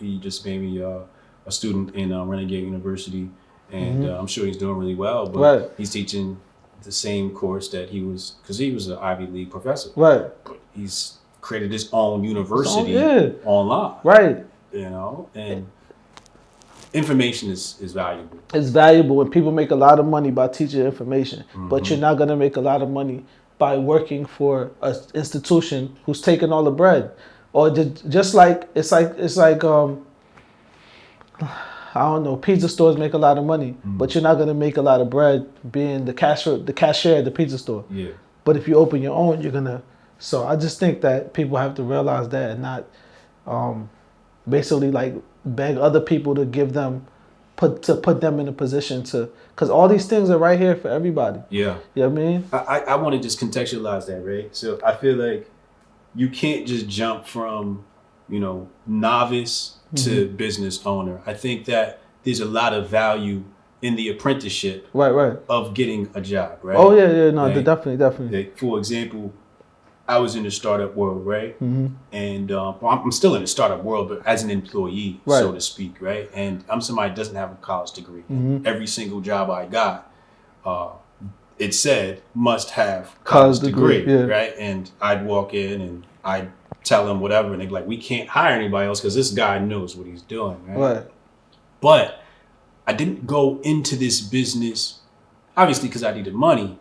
He just made me a student in Renegade University, and I'm sure he's doing really well. But he's teaching the same course that he was, because he was an Ivy League professor. Right. But he's created his own university online. Right. You know, and information is valuable. It's valuable, and people make a lot of money by teaching information, but you're not going to make a lot of money by working for an institution who's taking all the bread. Or just like it's like I don't know, pizza stores make a lot of money, but you're not going to make a lot of bread being the cashier at the pizza store. Yeah. But if you open your own, you're going to. So I just think that people have to realize that, and not basically like beg other people to give them, put them in a position to, because all these things are right here for everybody. Yeah. You know what I mean? I want to just contextualize that, right? So I feel like you can't just jump from, novice to business owner. I think that there's a lot of value in the apprenticeship of getting a job, right? Oh, yeah, no, right? Definitely. Like, for example, I was in the startup world, right? And I'm still in the startup world, but as an employee, so to speak, right? And I'm somebody that doesn't have a college degree. Every single job I got, it said must have college degree, right? And I'd walk in and I'd tell them whatever, and they'd be like, we can't hire anybody else because this guy knows what he's doing, right? But I didn't go into this business obviously because I needed money,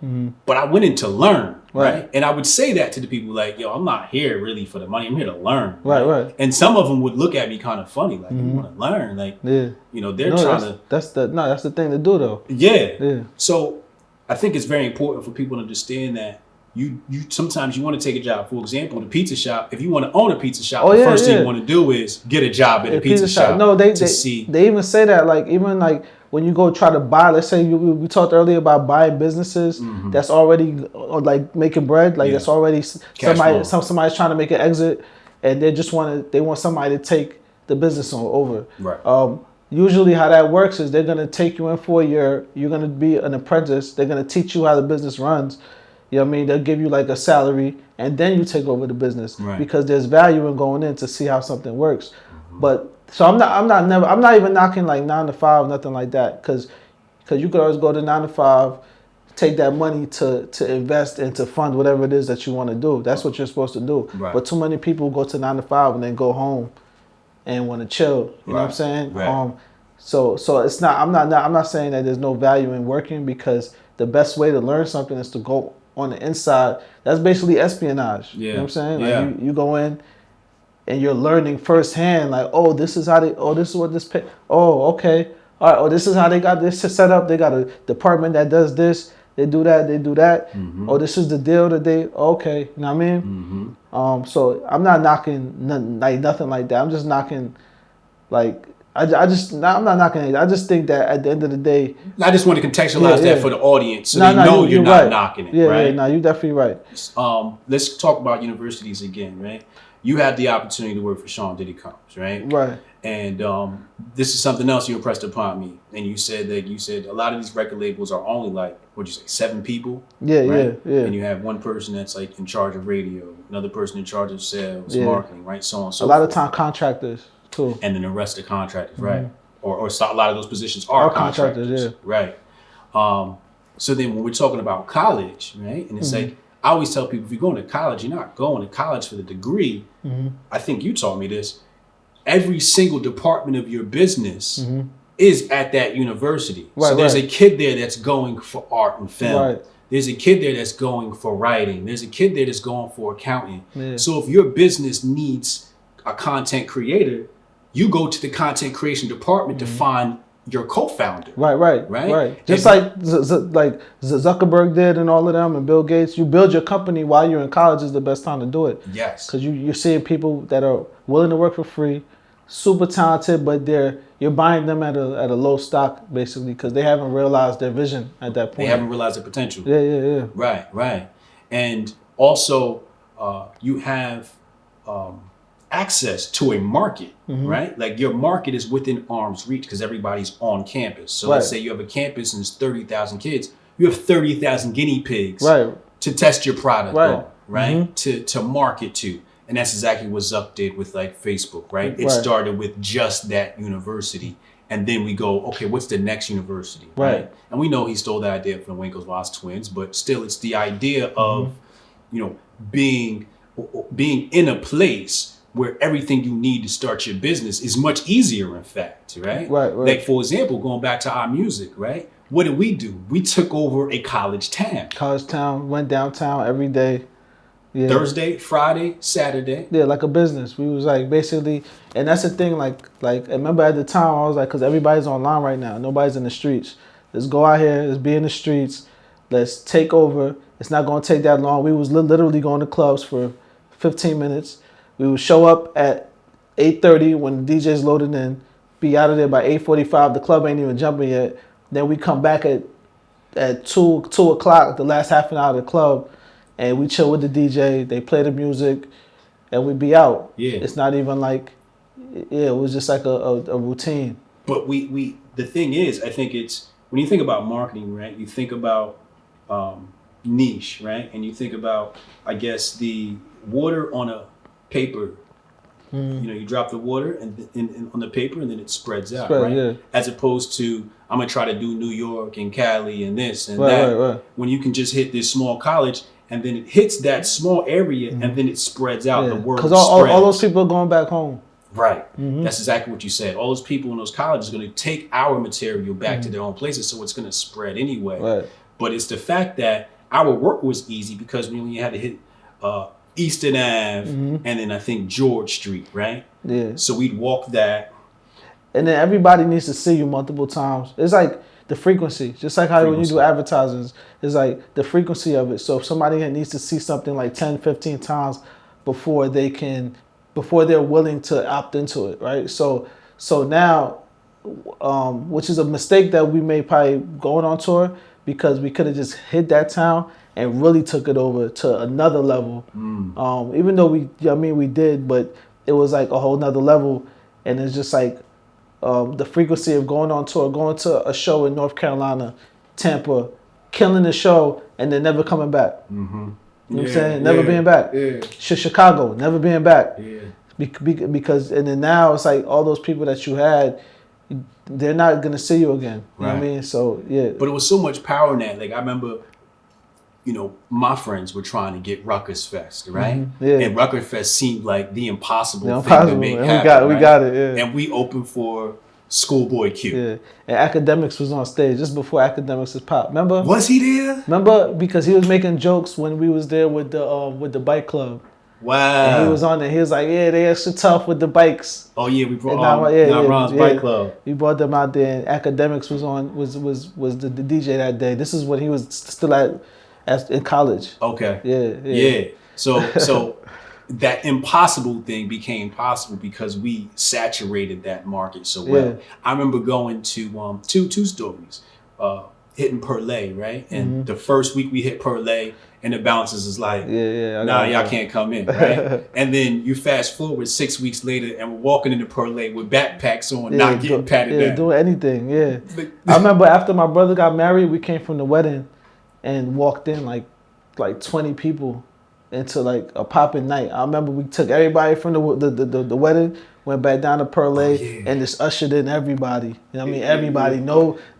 but I went in to learn, right? And I would say that to the people like, yo, I'm not here really for the money. I'm here to learn. Right. And some of them would look at me kind of funny, like, you want to learn? Like, they're trying to. That's the thing to do though. Yeah. So I think it's very important for people to understand that you sometimes you want to take a job. For example, the pizza shop. If you want to own a pizza shop, the first thing you want to do is get a job at a pizza shop. No, they even say that, like, even like when you go try to buy, let's say we talked earlier about buying businesses that's already like making bread, like it's already somebody's trying to make an exit, and they want somebody to take the business over. Right. Usually how that works is they're gonna take you in for a year. You're gonna be an apprentice. They're gonna teach you how the business runs. You know what I mean? They'll give you like a salary, and then you take over the business because there's value in going in to see how something works. But so I'm not even knocking like 9 to 5, nothing like that, because you could always go to 9 to 5, take that money to invest and to fund whatever it is that you want to do. That's what you're supposed to do. Right. But too many people go to 9 to 5 and then go home and want to chill. You know what I'm saying? Right. So it's not. I'm not saying that there's no value in working, because the best way to learn something is to go on the inside. That's basically espionage. Yeah. You know what I'm saying? Like you go in and you're learning firsthand, like, oh, this is what this pay. Oh, okay. All right. Oh, this is how they got this set up. They got a department that does this. They do that. Oh, this is the deal that okay. You know what I mean? So I'm not knocking nothing like that. I'm just knocking, like, I'm not knocking it. I just think that at the end of the day, I just want to contextualize that for the audience, so they know you're not knocking it. Right? No, you're definitely right. Let's talk about universities again, right? You had the opportunity to work for Sean Diddy Combs, right? Right. And this is something else you impressed upon me, and you said a lot of these record labels are only like, what'd you say, 7 people? Yeah, right? yeah. And you have one person that's like in charge of radio, another person in charge of sales, marketing, right? So on and so forth. A lot of time contractors too. And then the rest of contractors, right? Or a lot of those positions are contractors, right? So then when we're talking about college, right? And it's like, I always tell people, if you're going to college, you're not going to college for the degree. I think you taught me this. Every single department of your business is at that university. Right, so there's a kid there that's going for art and film. Right. There's a kid there that's going for writing. There's a kid there that's going for accounting. Yeah. So if your business needs a content creator, you go to the content creation department to find your co-founder. Right. Just like Zuckerberg did and all of them, and Bill Gates. You build your company while you're in college is the best time to do it. Yes. Because you're seeing people that are willing to work for free, super talented, but you're buying them at a low stock, basically, because they haven't realized their vision at that point. They haven't realized their potential. Yeah. Right. And also, you have access to a market, right? Like, your market is within arm's reach because everybody's on campus. So let's say you have a campus and there's 30,000 kids. You have 30,000 guinea pigs to test your product on, right? To market to. And that's exactly what Zuck did with like Facebook, right? It started with just that university. And then we go, okay, what's the next university? Right. And we know he stole that idea from the Winklevoss twins, but still it's the idea of, being in a place where everything you need to start your business is much easier, in fact, right? Right. Like, for example, going back to our music, right? What did we do? We took over a college town. Went downtown every day. Yeah. Thursday, Friday, Saturday. Yeah, like a business. We was like basically, and that's the thing. Like I remember at the time I was like, because everybody's online right now, nobody's in the streets. Let's go out here. Let's be in the streets. Let's take over. It's not going to take that long. We was literally going to clubs for 15 minutes. We would show up at 8:30 when the DJ's loaded in. Be out of there by 8:45. The club ain't even jumping yet. Then we come back at 2 o'clock, the last half an hour of the club. And we chill with the DJ, they play the music, and we be out. Yeah. It's not even like, it was just like a routine. But the thing is, I think it's, when you think about marketing, right, you think about niche, right? And you think about, I guess, the water on a paper. You drop the water and on the paper and then it spreads out, right? Yeah. As opposed to, I'm going to try to do New York and Cali and this and that. Right. When you can just hit this small college and then it hits that small area and then it spreads out. The word spreads. Because all those people are going back home. Right. That's exactly what you said. All those people in those colleges are going to take our material back to their own places, so it's going to spread anyway. Right. But it's the fact that our work was easy because when you had to hit Eastern Ave and then I think George Street, right? Yeah. So we'd walk that. And then everybody needs to see you multiple times. It's like the frequency, just like how when you do advertisements, it's like the frequency of it. So if somebody needs to see something like 10, 15 times before they're willing to opt into it, right? So now, which is a mistake that we made probably going on tour, because we could have just hit that town and really took it over to another level. Even though we did, but it was like a whole nother level. And it's just like the frequency of going on tour, going to a show in North Carolina, Tampa, killing the show, and then never coming back. You know what I'm saying? Never being back. Yeah. Chicago, never being back. Yeah. Because, and then now it's like all those people that you had, they're not going to see you again. You know what I mean? So, yeah. But it was so much power in that. Like, I remember, my friends were trying to get Ruckus Fest, right? Yeah. And Ruckus Fest seemed like the impossible thing to make happen. We got it, yeah. And we opened for Schoolboy Q. Yeah. And Academics was on stage just before Academics was popped. Remember? Was he there? Remember? Because he was making jokes when we was there with the bike club. Wow. And he was on there. He was like, yeah, they extra tough with the bikes. Oh yeah, we brought Ron's Bike Club. We brought them out there, and Academics was the DJ that day. This is when he was still in college. Okay. Yeah. So that impossible thing became possible because we saturated that market so well. Yeah. I remember going to two stories, hitting Perlay, right? And the first week we hit Perlay, and the bouncers is like, nah, y'all can't come in, right? And then you fast forward 6 weeks later, and we're walking into Perlay with backpacks on, not getting patted down. Doing anything, yeah. I remember after my brother got married, we came from the wedding and walked in like 20 people into like a popping night. I remember we took everybody from the wedding, went back down to Perlay, and just ushered in everybody. You know what I mean? Everybody,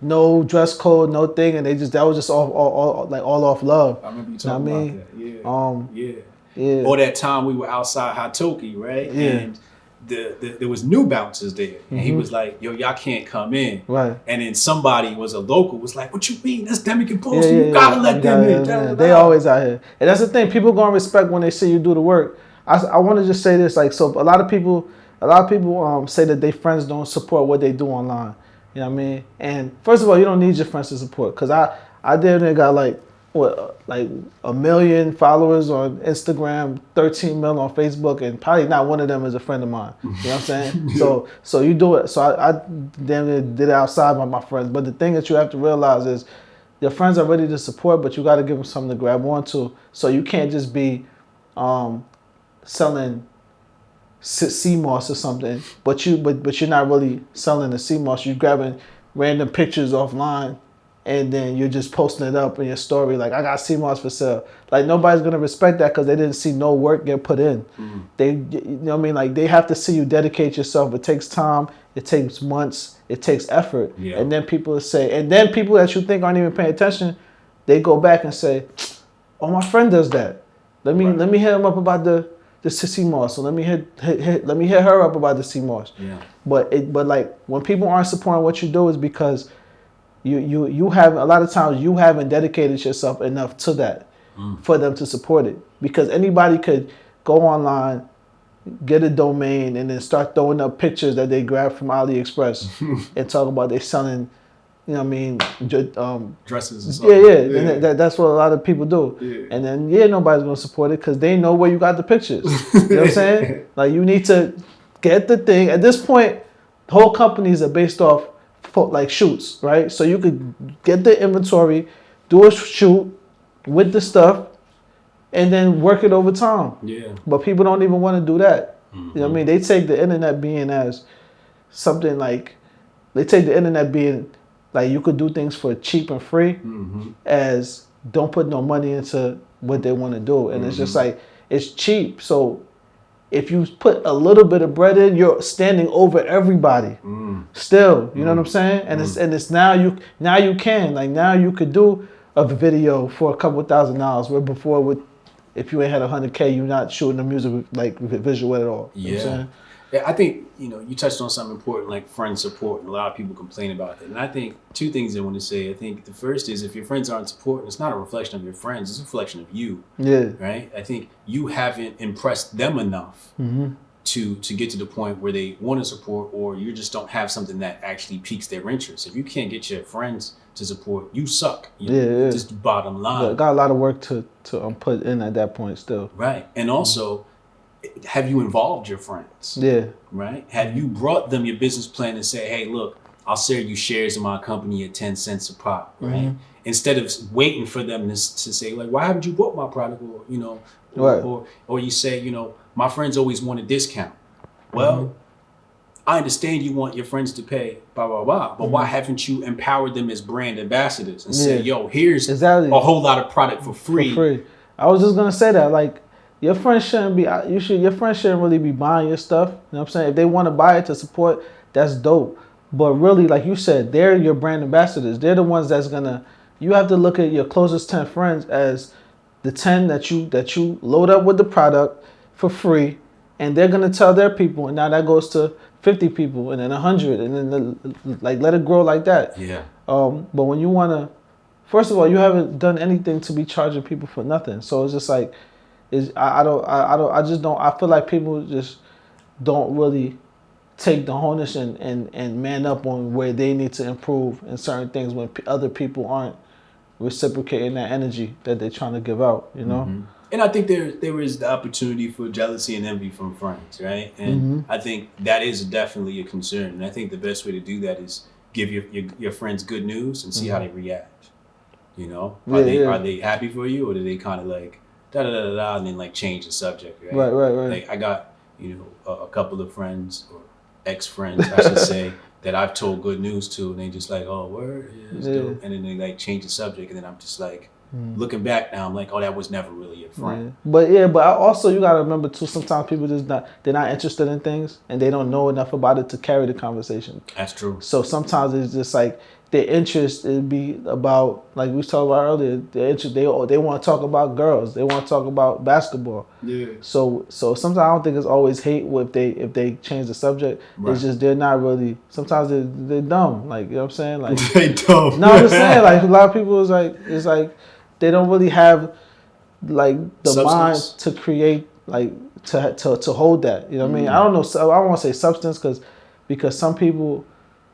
no dress code, no thing, and that was just all off love. I remember you talking about that. Yeah. Or that time we were outside Hatoki, right? Yeah. And there was new bouncers there, and he was like, "Yo, y'all can't come in." Right. And then somebody was a local was like, "What you mean? That's Demic and Post. You gotta let them in." They always out here, and that's the thing. People gonna respect when they see you do the work. I want to just say this, like, so a lot of people say that their friends don't support what they do online. You know what I mean? And first of all, you don't need your friends to support, because I damn near got like 1 million followers on Instagram, 13 million on Facebook, and probably not one of them is a friend of mine. You know what I'm saying? So you do it. So I damn near did it outside by my friends. But the thing that you have to realize is your friends are ready to support, but you got to give them something to grab onto. So you can't just be selling CMOS or something, but you're not really selling the CMOS. You're grabbing random pictures offline and then you're just posting it up in your story like, I got sea moss for sale. Like, nobody's gonna respect that because they didn't see no work get put in. They, you know what I mean? Like, they have to see you dedicate yourself. It takes time. It takes months. It takes effort. Yeah. And then people say, and then people that you think aren't even paying attention, they go back and say, oh, my friend does that. Let me hit him up about the sea moss. So let me hit her up about the sea moss. Yeah. But like, when people aren't supporting what you do, is because you have, a lot of times you haven't dedicated yourself enough to that for them to support it. Because anybody could go online, get a domain, and then start throwing up pictures that they grab from AliExpress and talk about they selling, you know what I mean, dresses and stuff. Yeah. And that's what a lot of people do. Yeah. And then, nobody's going to support it because they know where you got the pictures. You know what I'm saying? Like, you need to get the thing. At this point, whole companies are based off like shoots, right? So you could get the inventory, do a shoot with the stuff, and then work it over time. Yeah. But people don't even want to do that. You know what I mean? They take the internet being as something like, you could do things for cheap and free, as don't put no money into what they want to do. And it's just like, it's cheap. So if you put a little bit of bread in, you're standing over everybody. Still, you know what I'm saying? And it's now you could do a video for a couple $1,000, where before, if you ain't had 100K, you're not shooting the music like visual at all. Yeah. You know what I'm saying? Yeah, I think, you touched on something important, like friend support, and a lot of people complain about that. And I think two things I want to say. I think the first is, if your friends aren't supporting, it's not a reflection of your friends, it's a reflection of you. Yeah. Right? I think you haven't impressed them enough to get to the point where they want to support, or you just don't have something that actually piques their interest. If you can't get your friends to support, you suck. Just the bottom line. Got a lot of work to put in at that point still. Right. And also, have you involved your friends? Yeah. Right? Have you brought them your business plan and say, hey, look, I'll sell you shares in my company at 10 cents a pop, right? Instead of waiting for them to say, like, why haven't you bought my product? Or, or you say, my friends always want a discount. Well, I understand you want your friends to pay, blah, blah, blah, but why haven't you empowered them as brand ambassadors and say, yo, here's a whole lot of product for free. I was just going to say that, like, your friends shouldn't really be buying your stuff. You know what I'm saying? If they want to buy it to support, that's dope. But really, like you said, they're your brand ambassadors. They're the ones you have to look at your closest 10 friends as the 10 that you load up with the product for free, and they're going to tell their people, and now that goes to 50 people, and then 100, and then let it grow like that. Yeah. But when you want to, first of all, you haven't done anything to be charging people for nothing. So it's just like, I feel like people just don't really take the onus and man up on where they need to improve in certain things when other people aren't reciprocating that energy that they're trying to give out, And I think there is the opportunity for jealousy and envy from friends, right? And I think that is definitely a concern. And I think the best way to do that is give your friends good news and see how they react. Are they happy for you, or do they kind of like da-da-da-da-da, and then like change the subject, right? Right. Like, I got, a couple of friends, or ex-friends, I should say, that I've told good news to, and they just like, oh, word, dope. And then they like change the subject, and then I'm just like, looking back now, I'm like, oh, that was never really a friend. But also you gotta remember too, sometimes people they're not interested in things, and they don't know enough about it to carry the conversation. That's true. So sometimes it's just like, their interest would be about, like we was talking about earlier, their interest, they want to talk about girls, they want to talk about basketball. Yeah. So sometimes I don't think it's always hate if they change the subject. Right. It's just they're not really. Sometimes they're dumb. Like, you know what I'm saying? Like, they dumb. No, I'm just saying, like, a lot of people is like they don't really have like the substance. Mind to create, like, to hold that. You know what I mean? I don't know. So I don't want to say substance because some people,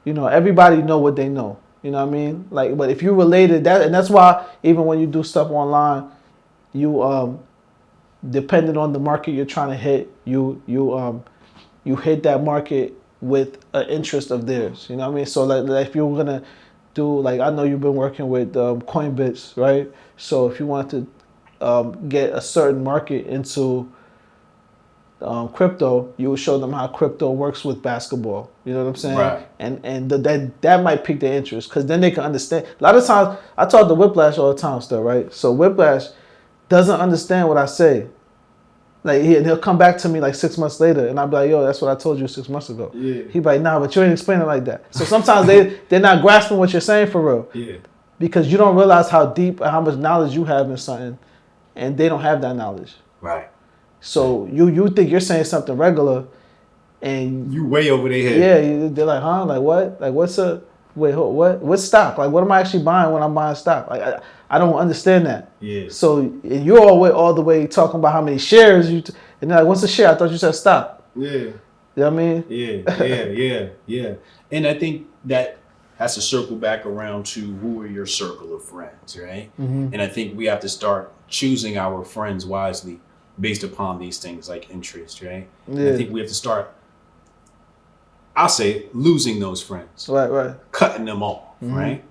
everybody know what they know. You know what I mean? Like, but if you related that, and that's why even when you do stuff online, you depending on the market you're trying to hit, you hit that market with an interest of theirs. You know what I mean? So like if you're gonna do, like, I know you've been working with Coinbits, right? So if you want to get a certain market into crypto, you would show them how crypto works with basketball. You know what I'm saying? Right. And that might pique their interest because then they can understand. A lot of times, I talk to Whiplash all the time still, right? So Whiplash doesn't understand what I say. Like he'll come back to me like 6 months later, and I'll be like, "Yo, that's what I told you 6 months ago." Yeah. He be like, "Nah, but you ain't explaining it like that." So sometimes they're not grasping what you're saying for real. Yeah. Because you don't realize how deep and how much knowledge you have in something, and they don't have that knowledge. Right. So you think you're saying something regular, and you way over their head. Yeah, they're like, huh? Like what? Like what's a wait? What's stock? Like what am I actually buying when I'm buying stock? Like I don't understand that. Yeah. So and you're all the way talking about how many shares and they're like, what's a share? I thought you said stock. Yeah. You know what I mean? Yeah. And I think that has to circle back around to who are your circle of friends, right? Mm-hmm. And I think we have to start choosing our friends wisely based upon these things like interest, right? Yeah. I think we have to start, I'll say, losing those friends. Right. Cutting them off, mm-hmm. right?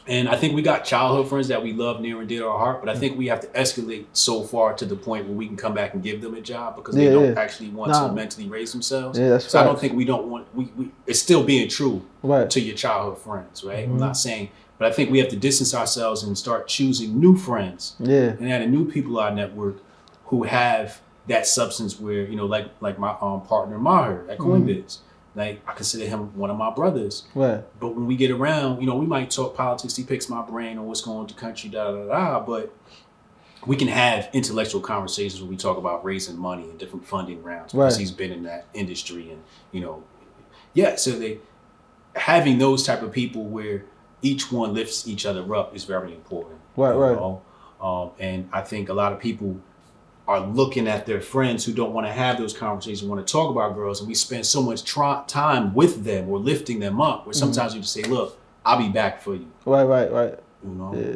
And I think we got childhood friends that we love near and dear to our heart, but I think we have to escalate so far to the point where we can come back and give them a job because they don't actually want to mentally raise themselves. Yeah, that's so facts. I don't think we don't want, it's still being true to your childhood friends, right? Mm-hmm. I'm not saying, but I think we have to distance ourselves and start choosing new friends and adding new people to our network who have that substance where, like my partner Maher at Coinbase. Mm-hmm. Like, I consider him one of my brothers. Right. But when we get around, we might talk politics. He picks my brain on what's going on in the country, but we can have intellectual conversations when we talk about raising money and different funding rounds because he's been in that industry. And, so having those type of people where each one lifts each other up is very important. Right. And I think a lot of people are looking at their friends who don't want to have those conversations, want to talk about girls, and we spend so much time with them or lifting them up, where sometimes you just say, look, I'll be back for you. Right. Yeah.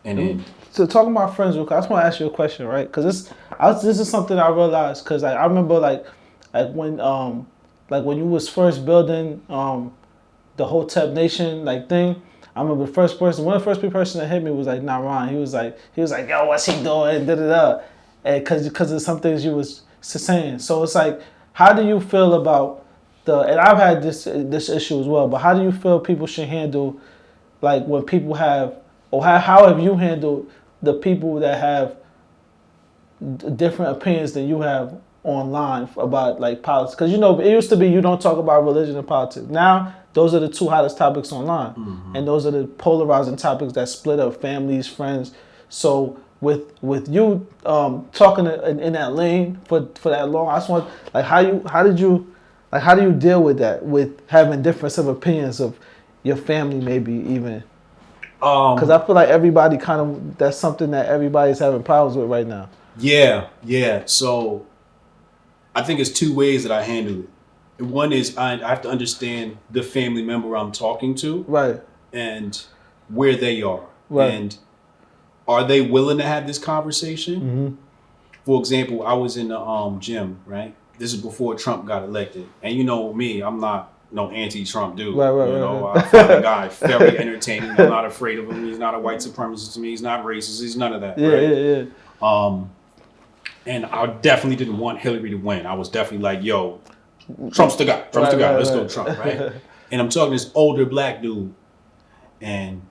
And then... So talking about friends real quick, I just want to ask you a question, right? Because this is something I realized, because I remember like when you was first building the Hotep Nation thing, I remember one of the first person that hit me was like Naran. He was like, yo, what's he doing? Da-da-da. And because of some things you was saying. So it's like, how do you feel about and I've had this issue as well, but how do you feel people should handle, like when people have, or how have you handled the people that have different opinions than you have online about like politics? Because it used to be you don't talk about religion and politics. Now, those are the two hottest topics online. Mm-hmm. And those are the polarizing topics that split up families, friends. So with you talking in that lane for that long, I just want how do you deal with that, with having difference of opinions of your family, maybe even? Because I feel like everybody that's something that everybody's having problems with right now. Yeah. So I think it's two ways that I handle it. One is I have to understand the family member I'm talking to, right, and where they are, right, and are they willing to have this conversation? Mm-hmm. For example, I was in the gym, right? This is before Trump got elected. And you know me, I'm not no anti-Trump dude. Right. I find the guy very entertaining. I'm not afraid of him. He's not a white supremacist to me. He's not racist. He's none of that. Yeah. And I definitely didn't want Hillary to win. I was definitely like, yo, Trump's the guy. Let's go Trump, right? And I'm talking to this older black dude. And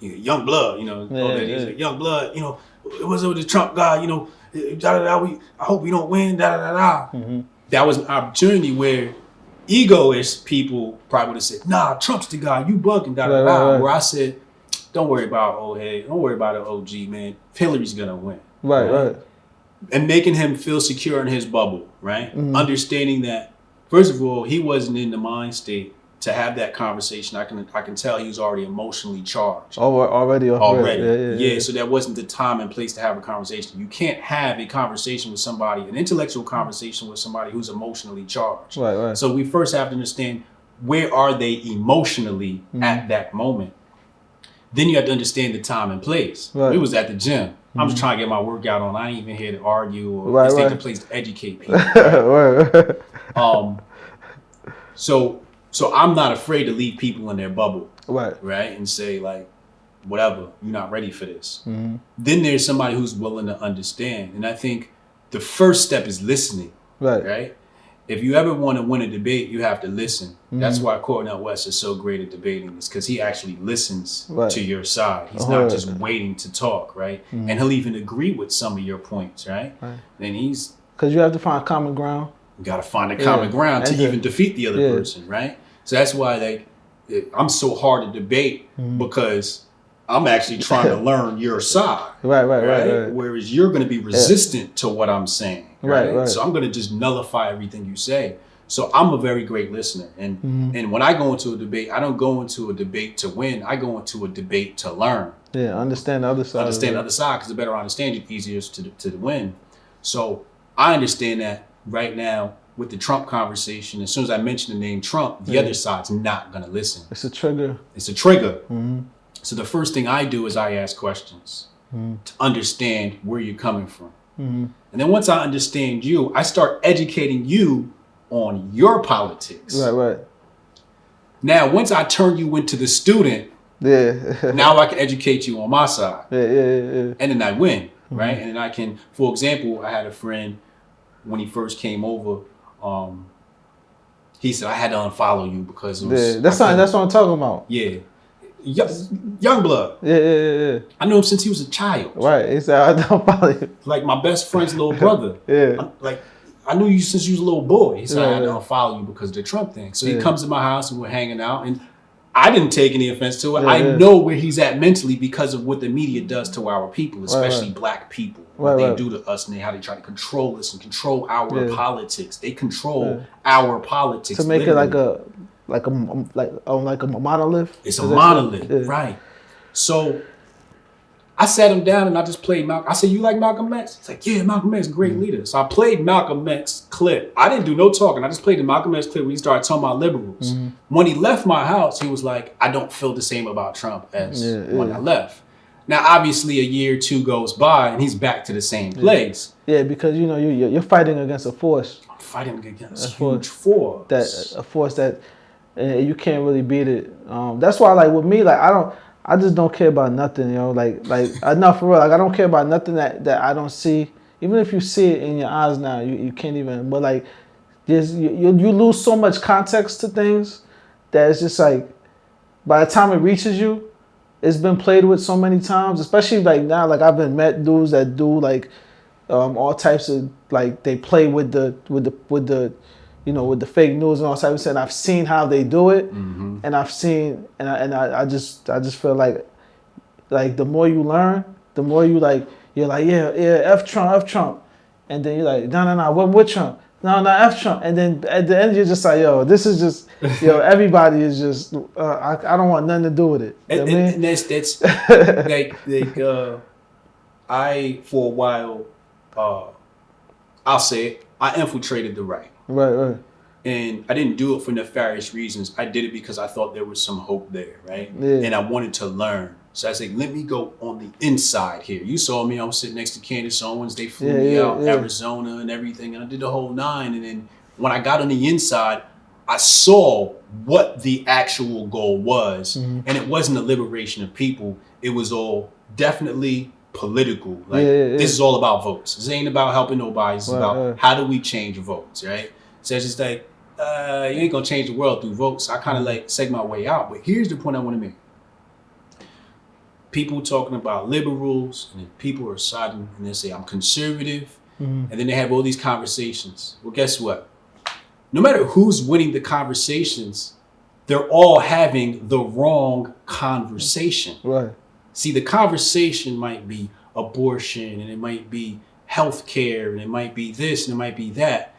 young blood, he's like, young blood, it was with the Trump guy, I hope we don't win, Mm-hmm. That was an opportunity where egoist people probably would have said, nah, Trump's the guy, you bugging, Right. Where I said, don't worry about old head, don't worry about an OG, man. Hillary's gonna win. Right. And making him feel secure in his bubble, right? Mm-hmm. Understanding that, first of all, he wasn't in the mind state to have that conversation. I can tell he was already emotionally charged. Already. Yeah. So that wasn't the time and place to have a conversation. You can't have a conversation with somebody, an intellectual conversation with somebody who's emotionally charged. Right. So we first have to understand, where are they emotionally at that moment? Then you have to understand the time and place. Right. We was at the gym. Mm-hmm. I'm just trying to get my workout on. I ain't even here to argue or right. take the place to educate people. Right? So I'm not afraid to leave people in their bubble, right? And say like, whatever, you're not ready for this. Mm-hmm. Then there's somebody who's willing to understand. And I think the first step is listening. Right. Right. If you ever want to win a debate, you have to listen. Mm-hmm. That's why Cornel West is so great at debating, is because he actually listens to your side. He's not just waiting to talk, right? Mm-hmm. And he'll even agree with some of your points, right? And he's... Because you have to find common ground. You got to find a common ground to even defeat the other person, right? So that's why I'm so hard to debate, because I'm actually trying to learn your side. Right. Whereas you're going to be resistant to what I'm saying. Right. So I'm going to just nullify everything you say. So I'm a very great listener. And when I go into a debate, I don't go into a debate to win. I go into a debate to learn. Yeah, understand the other side. Understand the other side, because the better I understand you, the easier it is to win. So I understand that right now with the Trump conversation, as soon as I mention the name Trump, the other side's not going to listen. It's a trigger. Mm-hmm. So the first thing I do is I ask questions to understand where you're coming from. Mm-hmm. And then once I understand you, I start educating you on your politics. Right. Now, once I turn you into the student, now I can educate you on my side. And then I win, right? And then I can, for example, I had a friend when he first came over, he said, I had to unfollow you because it was... That's what I'm talking about. Yeah. Young blood. Yeah. I knew him since he was a child. Right. He said, I don't follow you. Like my best friend's little brother. I knew you since you was a little boy. He said, I had to unfollow you because of the Trump thing. So he comes to my house and we're hanging out, and I didn't take any offense to it. I know where he's at mentally because of what the media does to our people, especially black people. What they do to us, and how they try to control us and control our politics. They control our politics to make it like a monolith. It's a monolith, right? So I sat him down and I just played Malcolm. I said, "You like Malcolm X?" He's like, "Yeah, Malcolm X, great leader." So I played Malcolm X clip. I didn't do no talking. I just played the Malcolm X clip where he started talking about liberals. When he left my house, he was like, "I don't feel the same about Trump as when I left." Now, obviously, a year or two goes by and he's back to the same place. Yeah, because you're fighting against a force. I'm fighting against a huge force. A force that you can't really beat it. That's why, like with me, like I just don't care about nothing, Like enough for real. Like I don't care about nothing that I don't see. Even if you see it in your eyes now, you can't even. But like, just you lose so much context to things that it's just like, by the time it reaches you, it's been played with so many times. Especially like now, like I've been met dudes that do like all types of, like they play with the with the fake news and all types of stuff. And I've seen how they do it, and I've seen, and I just feel like the more you learn, the more you're like F Trump, and then you're like no what with Trump, no F Trump, and then at the end you're just like this is just everybody is just I don't want nothing to do with it. And that's I for a while I'll say it, I infiltrated the right. Right. And I didn't do it for nefarious reasons. I did it because I thought there was some hope there, right? Yeah. And I wanted to learn. So I said, let me go on the inside here. You saw me, I was sitting next to Candace Owens. They flew me out, Arizona and everything. And I did the whole 9. And then when I got on the inside, I saw what the actual goal was. And it wasn't the liberation of people. It was all definitely political. This is all about votes. This ain't about helping nobody. It's about how do we change votes, right? So it's just like, you ain't gonna change the world through votes. I kind of like seg my way out. But here's the point I want to make. People talking about liberals, and then people are siding and they say, I'm conservative. And then they have all these conversations. Well, guess what? No matter who's winning the conversations, they're all having the wrong conversation. Right. See, the conversation might be abortion, and it might be healthcare, and it might be this, and it might be that.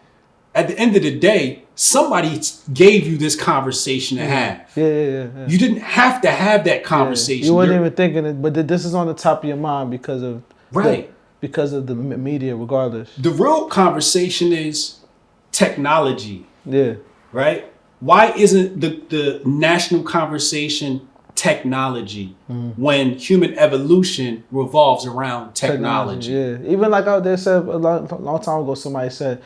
At the end of the day, somebody gave you this conversation to have. Yeah. You didn't have to have that conversation. You weren't even thinking it, but this is on the top of your mind because of the media, regardless. The real conversation is technology. Yeah. Right? Why isn't the national conversation technology when human evolution revolves around technology? Yeah. Even like out there said a long time ago, somebody said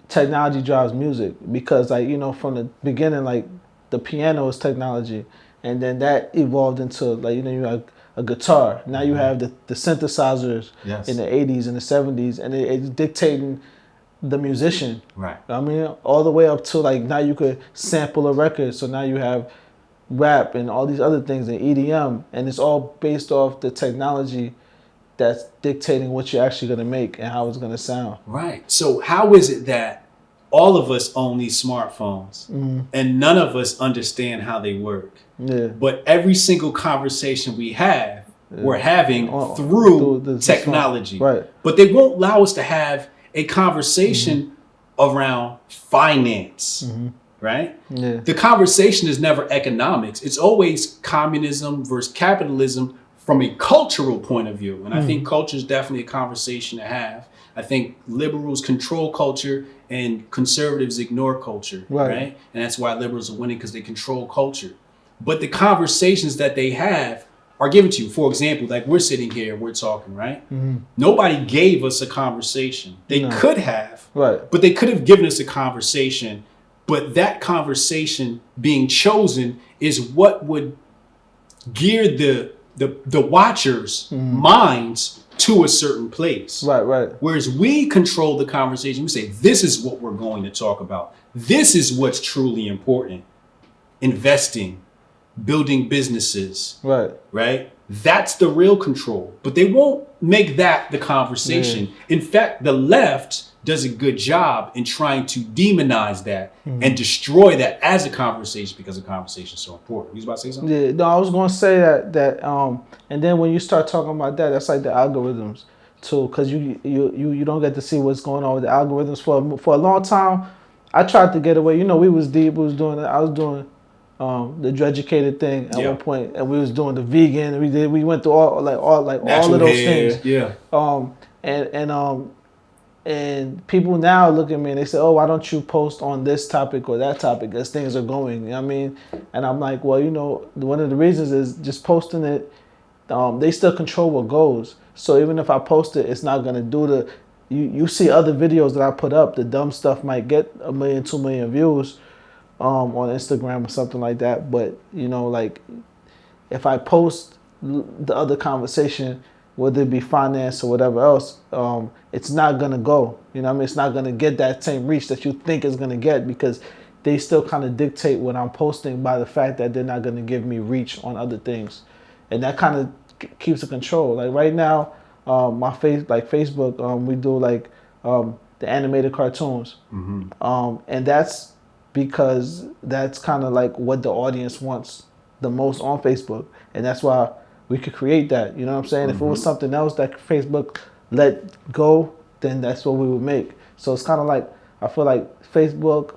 technology drives music because from the beginning, like the piano is technology, and then that evolved into you have a guitar. Now you have the synthesizers in the 80s and the 70s, and it's dictating the musician. Right. I mean, all the way up to like now you could sample a record. So now you have rap and all these other things in EDM, and it's all based off the technology that's dictating what you're actually going to make and how it's going to sound. Right. So how is it that all of us own these smartphones and none of us understand how they work? Yeah. But every single conversation we have, we're having through the technology. Right. But they won't allow us to have a conversation around finance. Right? Yeah. The conversation is never economics. It's always communism versus capitalism from a cultural point of view. And I think culture is definitely a conversation to have. I think liberals control culture and conservatives ignore culture. Right? And that's why liberals are winning, because they control culture. But the conversations that they have are given to you. For example, like we're sitting here, we're talking, right? Nobody gave us a conversation. They could have, but they could have given us a conversation. But that conversation being chosen is what would gear the watchers' minds to a certain place. Right. Whereas we control the conversation. We say, this is what we're going to talk about. This is what's truly important. Investing, building businesses. Right? That's the real control. But they won't make that the conversation. In fact, the left does a good job in trying to demonize that and destroy that as a conversation, because the conversation is so important. You was about to say something? Yeah, no, I was going to say that and then when you start talking about that, that's like the algorithms too, because you don't get to see what's going on with the algorithms for a long time. I tried to get away. We was deep. We was doing it. I was doing the Dreducated thing at one point, and we was doing the vegan. And we went through all of those things. Yeah. And people now look at me and they say, oh, why don't you post on this topic or that topic as things are going? You know what I mean? And I'm like, well, one of the reasons is just posting it. They still control what goes. So even if I post it, it's not going to do you see other videos that I put up, the dumb stuff might get 1 million, 2 million views on Instagram or something like that. But, like if I post the other conversation, whether it be finance or whatever else, it's not going to go. It's not going to get that same reach that you think it's going to get, because they still kind of dictate what I'm posting by the fact that they're not going to give me reach on other things. And that kind of keeps the control. Like right now, Facebook, we do like the animated cartoons. And that's because that's kind of like what the audience wants the most on Facebook. And that's why we could create that. You know what I'm saying? If it was something else that Facebook let go, then that's what we would make. So it's kind of like, I feel like Facebook,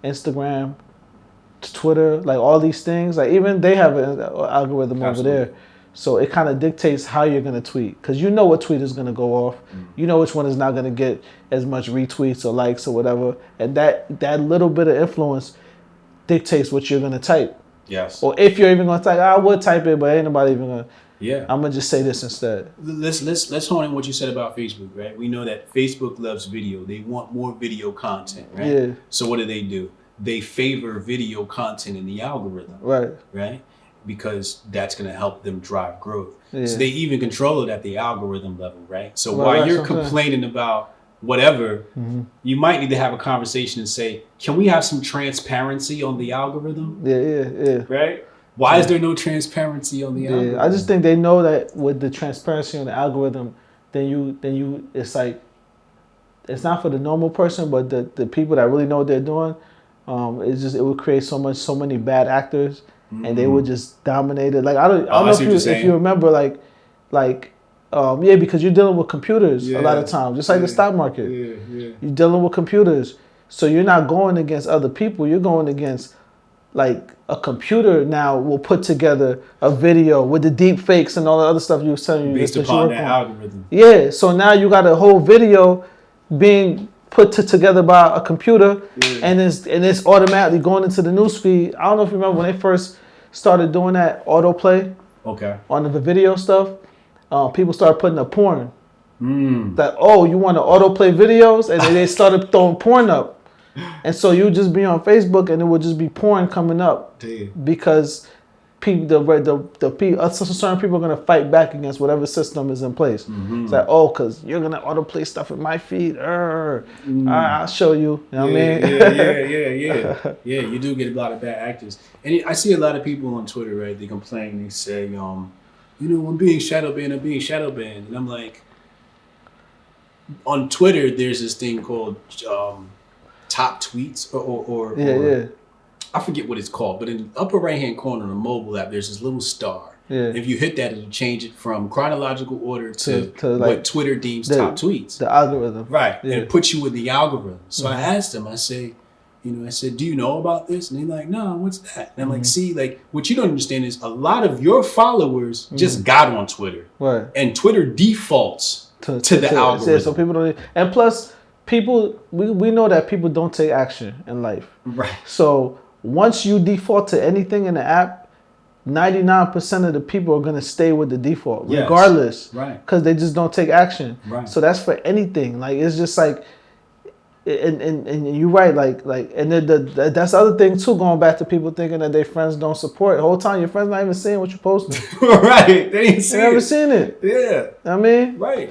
Instagram, Twitter, like all these things, like even they have an algorithm over there. So it kind of dictates how you're going to tweet, because you know what tweet is going to go off. You know which one is not going to get as much retweets or likes or whatever. And that little bit of influence dictates what you're going to type. Yes. Or if you're even going to type, I would type it, but ain't nobody even going to. Yeah. I'm going to just say this instead. Let's hone in what you said about Facebook, right? We know that Facebook loves video. They want more video content, right? Yeah. So what do? They favor video content in the algorithm. Right? Because that's going to help them drive growth. Yeah. So they even control it at the algorithm level, right? So while you're complaining about whatever, you might need to have a conversation and say, can we have some transparency on the algorithm? Yeah. Right? Why is there no transparency on the algorithm? I just think they know that with the transparency on the algorithm, then you it's like, it's not for the normal person, but the people that really know what they're doing. It would create so many bad actors, and they would just dominate it. Like I don't know if you remember, because you're dealing with computers a lot of times, just like the stock market. You're dealing with computers, so you're not going against other people. You're going against, like, a computer now will put together a video with the deep fakes and all the other stuff you were telling you based upon that algorithm. Yeah, so now you got a whole video being put together by a computer, and it's automatically going into the newsfeed. I don't know if you remember when they first started doing that autoplay. On the video stuff, people started putting up porn. That, you want to autoplay videos, and then they started throwing porn up, and so you would just be on Facebook and it would just be porn coming up. Because certain people are gonna fight back against whatever system is in place. It's like, oh, cause you're gonna autoplay stuff in my feed. I'll show you. You know what I mean? Yeah. You do get a lot of bad actors, and I see a lot of people on Twitter, right? They complain. They say, I'm being shadow banned. And I'm like, on Twitter, there's this thing called top tweets or I forget what it's called, but in the upper right-hand corner on the mobile app, there's this little star. Yeah. If you hit that, it'll change it from chronological order to what like Twitter deems top tweets. The algorithm. Right. Yeah. And it puts you in the algorithm. So I asked them, I said, do you know about this? And they're like, no, what's that? And I'm like, see, like, what you don't understand is a lot of your followers just got on Twitter. Right. And Twitter defaults to the algorithm. Yeah, so people don't, and plus, we know that people don't take action in life. Right. So once you default to anything in the app, 99% of the people are going to stay with the default, regardless. Right. Because they just don't take action. Right. So that's for anything. Like, it's just like, and you're right, like, and then that's the other thing too, going back to people thinking that their friends don't support. The whole time your friends not even seeing what you're posting. Right. They ain't seen it. They never seen it. Yeah. I mean. Right.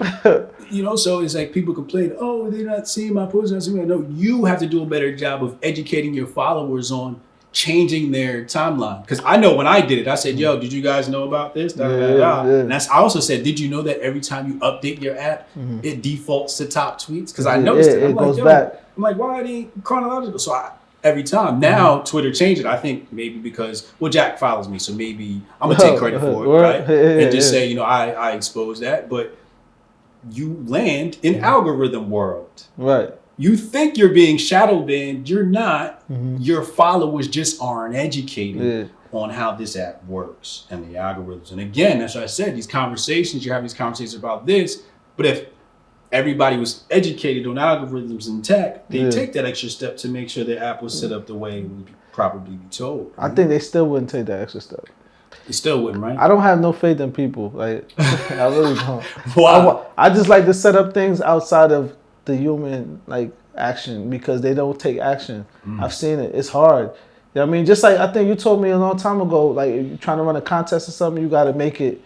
So it's like people complain, oh, they're not seeing my posts. No, you have to do a better job of educating your followers on changing their timeline. Because I know when I did it, I said, yo, did you guys know about this? And I also said, did you know that every time you update your app, it defaults to top tweets? Because I noticed it. It goes back. I'm like, why are they chronological? So every time. Now Twitter changed it. I think maybe because, Jack follows me, so maybe I'm going to take credit for it, right? And just say, I exposed that. But you land in algorithm world. Right. You think you're being shadow banned. You're not. Your followers just aren't educated on how this app works and the algorithms. And again, that's what I said, you're having these conversations about this. But if everybody was educated on algorithms and tech, they take that extra step to make sure their app was set up the way it would probably be told. I think they still wouldn't take that extra step. They still wouldn't, right? I don't have no faith in people. Like, I really don't. Wow. I just like to set up things outside of the human action because they don't take action. I've seen it. It's hard. You know what I mean? Just like I think you told me a long time ago, like if you're trying to run a contest or something, you got to make it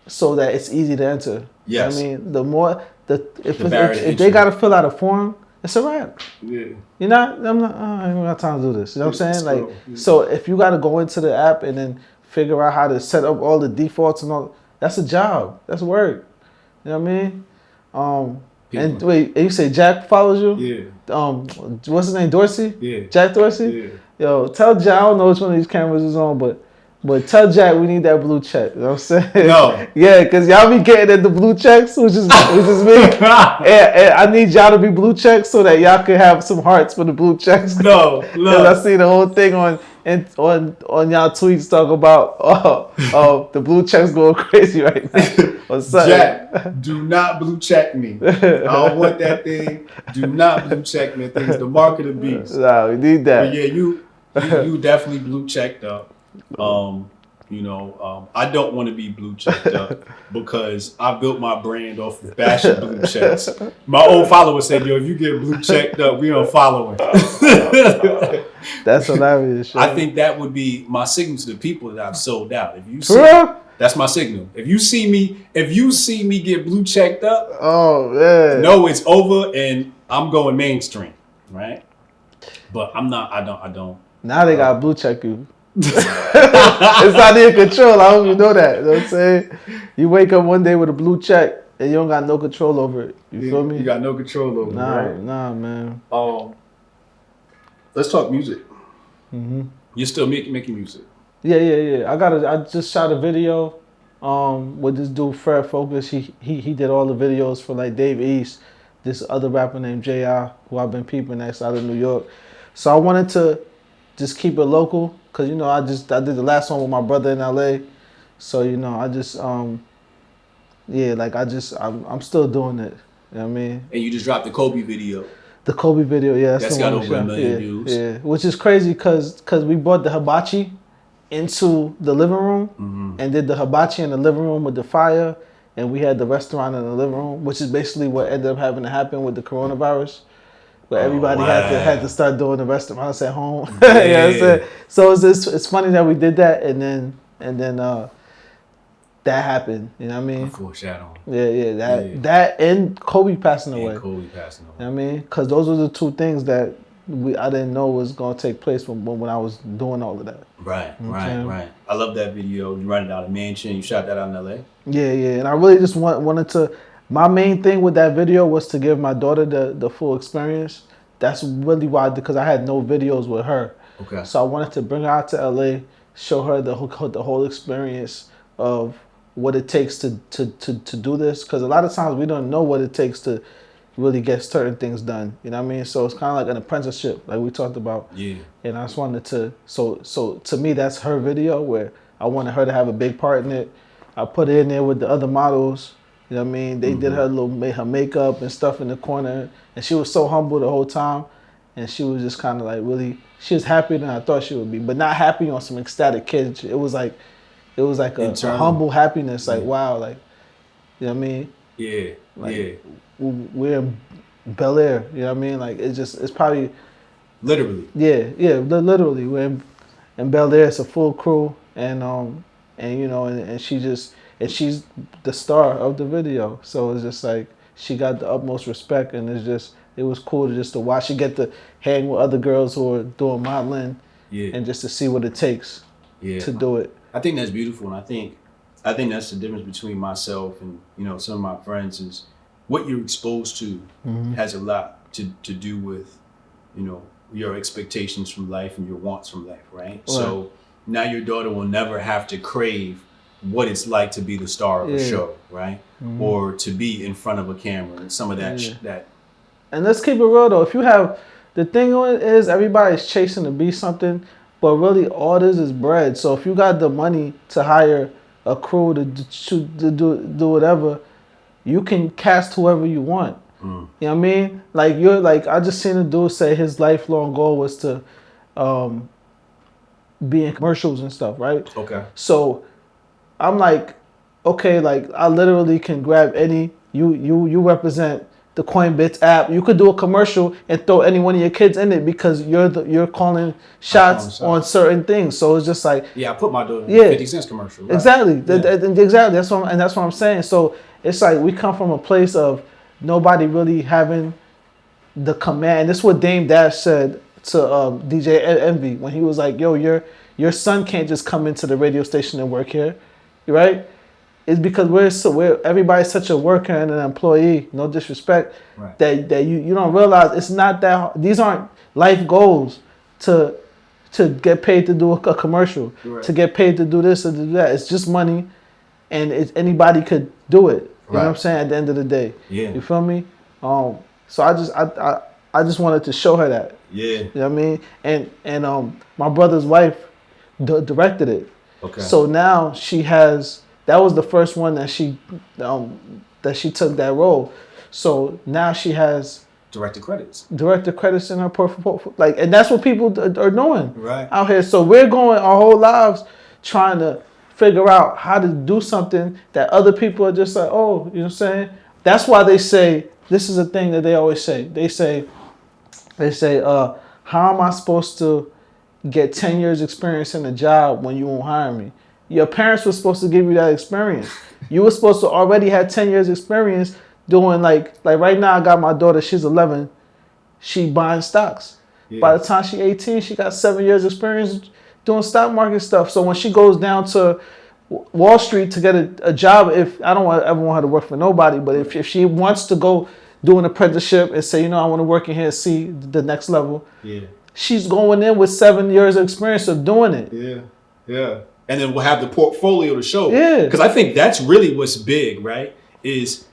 so that it's easy to enter. Yes. You know what I mean, if they got to fill out a form, it's a wrap. Yeah. I'm not. I ain't got time to do this. You know what I'm saying? So if you got to go into the app and then figure out how to set up all the defaults and all, that's a job. That's work. You know what I mean? And wait, you say Jack follows you? Yeah. What's his name? Dorsey? Yeah. Jack Dorsey? Yeah. Yo, tell Jack, I don't know which one of these cameras is on, but tell Jack we need that blue check. You know what I'm saying? No. Yeah, because y'all be getting at the blue checks, which is me. and I need y'all to be blue checks so that y'all can have some hearts for the blue checks. No. Because I see the whole thing on y'all tweets talk about the blue checks going crazy right now. Jack, do not blue check me. I don't want that thing. Do not blue check me. That thing's the mark of the beast. No, we need that. But yeah, you definitely blue checked up. I don't want to be blue checked up because I built my brand off of bashing blue checks. My old followers said, yo, if you get blue checked up, we don't follow it. That's hilarious. I think that would be my signal to the people that I've sold out. If you see, that's my signal. If you see me get blue checked up, oh man, no, it's over and I'm going mainstream, right? But I'm not. I don't. Now they got blue check you. It's not in control. I hope you know that. You know what I'm saying? You wake up one day with a blue check and you don't got no control over it. You feel me? You got no control over it. Right? Nah, man. Let's talk music. You're still making music? Yeah. I just shot a video with this dude Fred Focus. He did all the videos for like Dave East, this other rapper named J.I., who I've been peeping at out of New York. So I wanted to just keep it local. Cause I did the last one with my brother in LA, so I just I'm still doing it. You know what I mean? And you just dropped the Kobe video. The Kobe video, yeah, that's got over 1 million views. Yeah, which is crazy cause we brought the hibachi into the living room and did the hibachi in the living room with the fire, and we had the restaurant in the living room, which is basically what ended up having to happen with the coronavirus. But everybody had to start doing the restaurants at home. You know what I'm saying? So it's funny that we did that, and then and then that happened. You know what I mean? Foreshadowing. Yeah. That and Kobe passing away. You know what I mean? Because those were the two things that I didn't know was gonna take place when I was doing all of that. Right. I love that video. You rented out a mansion. You shot that out in LA. Yeah, and I really just wanted to. My main thing with that video was to give my daughter the full experience. That's really why, because I had no videos with her. Okay. So I wanted to bring her out to LA, show her the whole experience of what it takes to do this. Because a lot of times we don't know what it takes to really get certain things done. You know what I mean? So it's kind of like an apprenticeship, like we talked about. Yeah. And I just wanted to. So to me, that's her video where I wanted her to have a big part in it. I put it in there with the other models. You know what I mean? They did her makeup and stuff in the corner, and she was so humble the whole time, and she was just kind of like really. She was happier than I thought she would be, but not happy on some ecstatic kid. It was like a humble happiness. Like wow, like you know what I mean? Yeah, like, we're in Bel Air. You know what I mean? Like it's probably literally. Yeah, literally. We're in Bel Air. It's a full crew, and you know, and she's the star of the video. So it's just like she got the utmost respect, and it was cool to watch. She get to hang with other girls who are doing modeling, and just to see what it takes to do it. I think that's beautiful, and I think that's the difference between myself and some of my friends is what you're exposed to has a lot to do with your expectations from life and your wants from life, right? So now your daughter will never have to crave what it's like to be the star of a show, right? Or to be in front of a camera and some of that. And let's keep it real though. If you have, the thing is everybody's chasing to be something, but really all this is bread. So if you got the money to hire a crew to do whatever, you can cast whoever you want. You know what I mean? Like I just seen a dude say his lifelong goal was to be in commercials and stuff, right? Okay. So I'm like, okay, like I literally can grab any, you represent the Coinbits app. You could do a commercial and throw any one of your kids in it because you're calling shots on certain things. So it's just like, I put my daughter in a 50 Cent commercial. Right? Exactly. Exactly. That's what I'm saying. So it's like we come from a place of nobody really having the command. This is what Dame Dash said to DJ Envy when he was like, yo, your son can't just come into the radio station and work here, right? It's because we're everybody's such a worker and an employee, no disrespect, right. that you don't realize it's not that, these aren't life goals to get paid to do a commercial, right. to get paid to do this or do that. It's just money, and anybody could do it. You know what I'm saying? At the end of the day, you feel me? So I just wanted to show her that. Yeah. You know what I mean? And my brother's wife directed it. Okay. So now she has. That was the first one that she took that role. So now she has director credits in her portfolio. Like, and that's what people are doing out here. So we're going our whole lives trying to figure out how to do something that other people are just like, oh, you know what I'm saying? That's why they say, this is a thing that they always say. They say, how am I supposed to get 10 years experience in a job when you won't hire me? Your parents were supposed to give you that experience. You were supposed to already have 10 years experience doing like right now I got my daughter, she's 11. She buying stocks. Yeah. By the time she's 18, she got 7 years experience doing stock market stuff. So when she goes down to Wall Street to get a job, if I don't ever want her to work for nobody, but if she wants to go do an apprenticeship and say, I want to work in here and see the next level, she's going in with 7 years of experience of doing it. Yeah. And then we'll have the portfolio to show. Yeah. Because I think that's really what's big, right? Is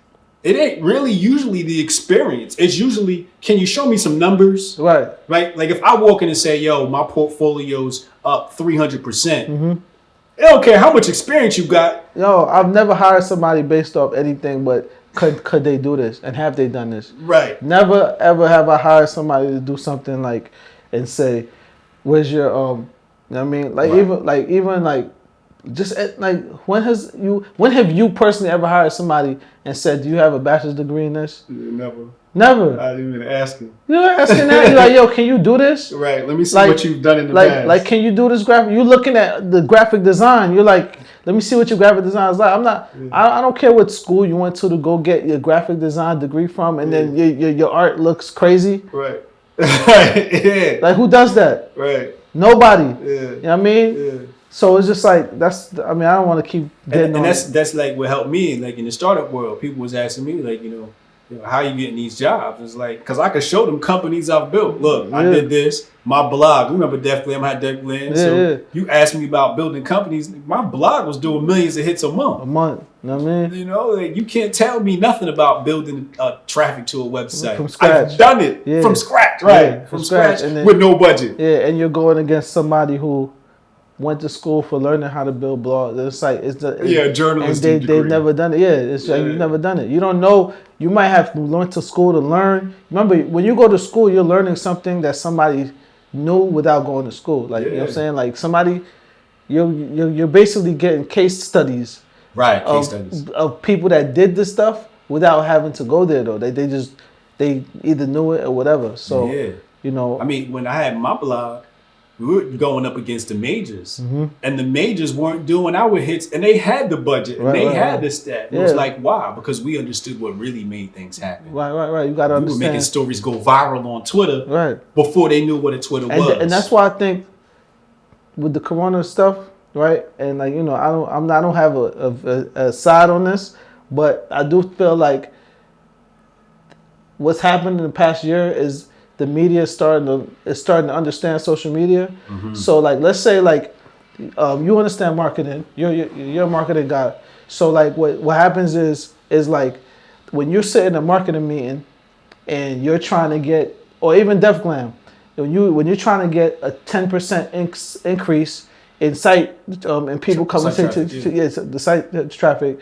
it ain't really usually the experience. It's usually, can you show me some numbers? Right. Right? Like if I walk in and say, yo, my portfolio's up 300%. I don't care how much experience you got. Yo, I've never hired somebody based off anything but could they do this and have they done this? Right. Never ever have I hired somebody to do something like and say, where's your you know what I mean? Like even just when have you personally ever hired somebody and said, do you have a bachelor's degree in this? Never. Never. I didn't even ask him. You're asking that. You're like, yo, can you do this? Right. Let me see what you've done in the past. Like, can you do this graphic? You're looking at the graphic design. You're like, let me see what your graphic design is like. I'm not. I don't care what school you went to go get your graphic design degree from, and then your art looks crazy. Right. Yeah. Like, who does that? Right. Nobody. Yeah. You know what I mean? Yeah. So it's just like I don't want to keep getting and that's like what helped me. Like in the startup world, people was asking me like, how you getting these jobs? It's like, because I could show them companies I've built. Look, I did this. My blog, you remember Def Glam had Def Glam? So you asked me about building companies. My blog was doing millions of hits a month. You know what I mean? Like, you can't tell me nothing about building traffic to a website. From scratch. I've done it from scratch, right? Yeah, from scratch and then, with no budget. Yeah, and you're going against somebody who went to school for learning how to build blogs. It's like journalism. And they've never done it. Yeah, it's like you've never done it. You don't know. You might have to learn to school to learn. Remember, when you go to school, you're learning something that somebody knew without going to school. Like you know what I'm saying? Like somebody, you're basically getting case studies. Right, case studies of people that did this stuff without having to go there though. They either knew it or whatever. So I mean, when I had my blog, we were going up against the majors, and the majors weren't doing our hits, and they had the budget, and they had the stat. It was like, why? Because we understood what really made things happen. Right. You got to understand. We were making stories go viral on Twitter before they knew what a Twitter was. And that's why I think with the Corona stuff, right? And like, I don't have a side on this, but I do feel like what's happened in the past year is the media is starting to understand social media. So like, let's say like, you understand marketing. You're a marketing guy. So like, what happens is like, when you're sitting in a marketing meeting, and you're trying to get, or even Def Glam, when you're trying to get a 10% increase in site and people coming to the site traffic,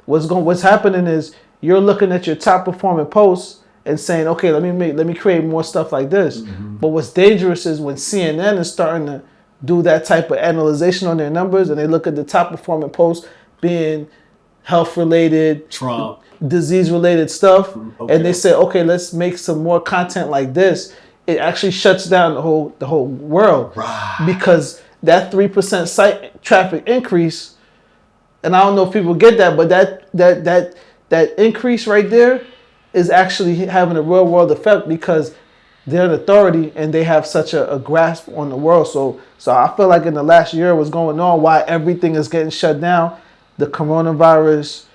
what's happening is you're looking at your top performing posts and saying, okay, let me create more stuff like this. But what's dangerous is when CNN is starting to do that type of analyzation on their numbers, and they look at the top performing posts being health related, Trump, disease related stuff, and they say, okay, let's make some more content like this. It actually shuts down the whole world, because that 3% site traffic increase, and I don't know if people get that, but that increase right there is actually having a real world effect, because they're an authority and they have such a grasp on the world. So I feel like in the last year what's going on, why everything is getting shut down, the coronavirus,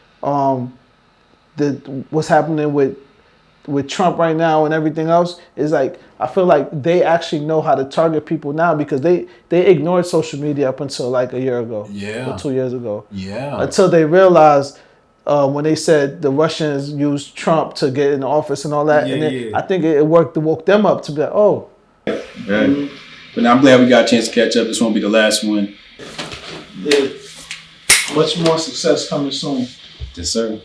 what's happening with Trump right now and everything else, is like, I feel like they actually know how to target people now, because they ignored social media up until like a year ago, or 2 years ago, until they realized when they said the Russians used Trump to get in the office and all that, I think it woke them up to be like, oh. Right. But I'm glad we got a chance to catch up. This won't be the last one. Much more success coming soon. Yes, sir.